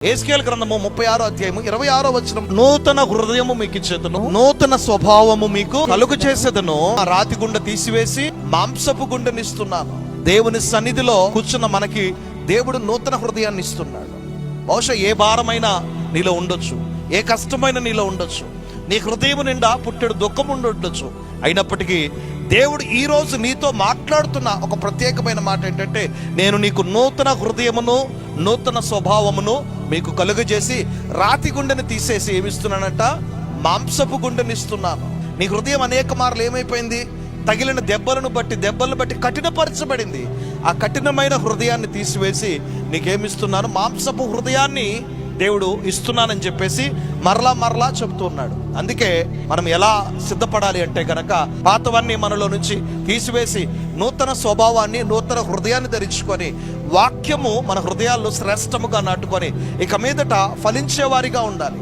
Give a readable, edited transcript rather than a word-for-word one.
యేస్కేలు గ్రంథము 36వ అధ్యాయము 26వ వచనం, నూతన హృదయము మీకు ఇచ్చేదను, నూతన స్వభావము మీకు కలుగు చేసేదను, రాతి గుండె తీసివేసి మాంసపు గుండెనిస్తున్నాను. దేవుని సన్నిధిలో కూర్చున్న మనకి దేవుడు నూతన హృదయాన్ని ఇస్తున్నాడు. బహుశా ఏ భారమైనా నీలో ఉండొచ్చు, ఏ కష్టమైన నీలో ఉండొచ్చు, నీ హృదయం నిండా పుట్టెడు దుఃఖం ఉండొచ్చు. అయినప్పటికీ దేవుడు ఈ రోజు నీతో మాట్లాడుతున్న ఒక ప్రత్యేకమైన మాట ఏంటంటే, నేను నీకు నూతన హృదయమును నూతన స్వభావమును మీకు కలుగజేసి రాతి గుండెని తీసేసి ఏమిస్తున్నానంట, మాంసపు గుండెని ఇస్తున్నాను. నీ హృదయం అనేక మార్లు ఏమైపోయింది, తగిలిన దెబ్బలను బట్టి కఠినపరచబడింది. ఆ కఠినమైన హృదయాన్ని తీసివేసి నీకేమిస్తున్నాను, మాంసపు హృదయాన్ని దేవుడు ఇస్తున్నానని చెప్పేసి మరలా చెప్తున్నాడు. అందుకే మనం ఎలా సిద్ధపడాలి అంటే గనక, పాతవన్నీ మనలో నుంచి తీసివేసి నూతన స్వభావాన్ని నూతన హృదయాన్ని ధరించుకొని వాక్యము మన హృదయాల్లో శ్రేష్టముగా నాటుకొని ఇక మీదట ఫలించేవారిగా ఉండాలి.